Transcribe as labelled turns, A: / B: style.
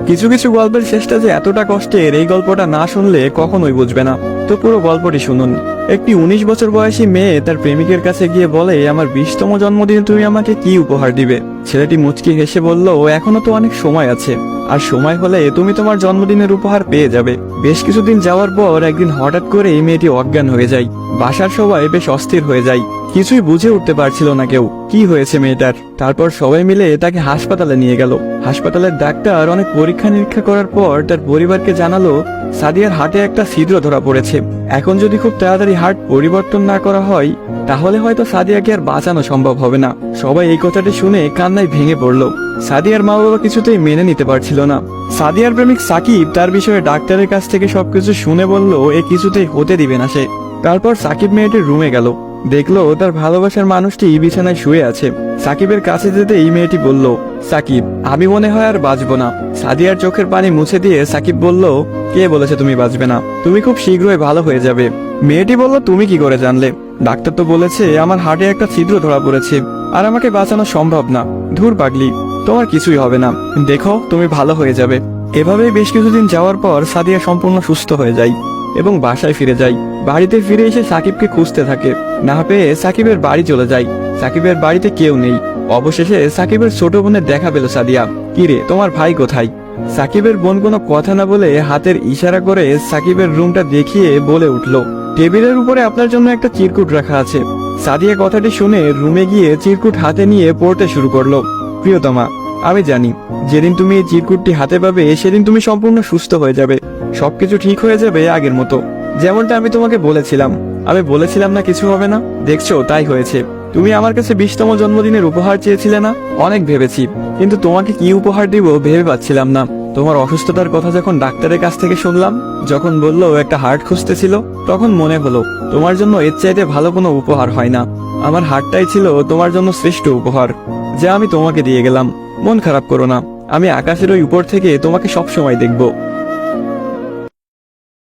A: কিছু কিছু গল্পের শেষটা যে এতটা কষ্টের, এই গল্পটা না শুনলে কখনোই বুঝবে না। তো পুরো গল্পটি শুনুন। একটি 19 বছর বয়সী মেয়ে তার প্রেমিকের কাছে গিয়ে বলে, আমার 20তম জন্মদিনে তুমি আমাকে কি উপহার দিবে? ছেলেটি মুচকি হেসে বলল, এখনো তো অনেক সময় আছে, আর সময় হলে তুমি তোমার জন্মদিনের উপহার পেয়ে যাবে। বেশ কিছুদিন যাওয়ার পর একদিন হঠাৎ করে এই মেয়েটি অজ্ঞান হয়ে যায়। বাসার সবাই বেশ অস্থির হয়ে যায়, কিছুই বুঝে উঠতে পারছিল না কেউ কি হয়েছে মেয়েটার। তারপর সবাই মিলে তাকে হাসপাতালে নিয়ে গেল। হাসপাতালের ডাক্তার অনেক পরীক্ষা নিরীক্ষা করার পর তার পরিবারকে জানালো, সাদিয়ার হার্টে একটা ছিদ্র ধরা পড়েছে। এখন যদি খুব তাড়াতাড়ি হার্ট পরিবর্তন না করা হয়, তাহলে হয়তো সাদিয়াকে আর বাঁচানো সম্ভব হবে না। সবাই এই কথাটি শুনে কান্নায় ভেঙে পড়ল। সাদিয়ার মা বাবা কিছুতেই মেনে নিতে পারছিল না। সাদিয়ার প্রেমিক সাকিব তার বিষয়ে ডাক্তারের কাছ থেকে সবকিছু শুনে বলল, এ কিছুতেই হতে দিবে না সে। তারপর সাকিব মেয়েটির রুমে গেল, দেখলো তার ভালোবাসার মানুষটি বিছানায় শুয়ে আছে। সাকিবের কাছে যেতে এই মেয়েটি বলল, সাকিব, আমি মনে হয় আর বাঁচবো না। সাদিয়ার চোখের পানি মুছে দিয়ে সাকিব বলল, কে বলেছে তুমি বাঁচবে না? তুমি খুব শীঘ্রই ভালো হয়ে যাবে। মেয়েটি বলল, তুমি কি করে জানলে? ডাক্তার তো বলেছে আমার হার্টে একটা ছিদ্র ধরা পড়েছে, আর আমাকে বাঁচানো সম্ভব না। ধুর পাগলি, তোমার কিছুই হবে না, দেখো তুমি ভালো হয়ে যাবে। এভাবেই বেশ কিছুদিন যাওয়ার পর সাদিয়া সম্পূর্ণ সুস্থ হয়ে যায় এবং বাসায় ফিরে যায়। বাড়িতে ফিরে এসে সাকিবকে খুঁজতে থাকে, না পেয়ে সাকিবের বাড়ি চলে যায়। সাকিবের বাড়িতে কেউ নেই। অবশেষে সাকিবের ছোট বোনের দেখা পেল সাদিয়া। কিরে, তোমার ভাই কোথায়? সাকিবের বোন কোনো কথা না বলে হাতের ইশারা করে সাকিবের রুমটা দেখিয়ে বলে উঠল, টেবিলের উপরে আপনার জন্য একটা চিরকুট রাখা আছে। সাদিয়া কথাটি শুনে রুমে গিয়ে চিরকুট হাতে নিয়ে পড়তে শুরু করলো। প্রিয়তমা, আমি জানি যেদিন তুমি এই চিরকুটটি হাতে পাবে সেদিন তুমি সম্পূর্ণ সুস্থ হয়ে যাবে, সবকিছু ঠিক হয়ে যাবে আগের মতো, যেমনটা আমি তোমাকে বলেছিলাম। আমি বলেছিলাম না কিছু হবে না, দেখছো তাই হয়েছে। তুমি আমার কাছে 20তম জন্মদিনের উপহার চেয়েছিলে না? অনেক ভেবেছি, কিন্তু তোমাকে কি উপহার দিব ভেবে পাচ্ছিলাম না। তোমার অসুস্থতার কথা যখন ডাক্তারের কাছ থেকে শুনলাম, যখন বললো একটা হার্ট খুঁজতেছিল, তখন মনে হলো তোমার জন্য এর চাইতে ভালো কোনো উপহার হয় না। আমার হার্টটাই ছিল তোমার জন্য শ্রেষ্ঠ উপহার, যা আমি তোমাকে দিয়ে গেলাম। মন খারাপ করো না, আমি আকাশের ওই উপর থেকে তোমাকে সবসময় দেখবো।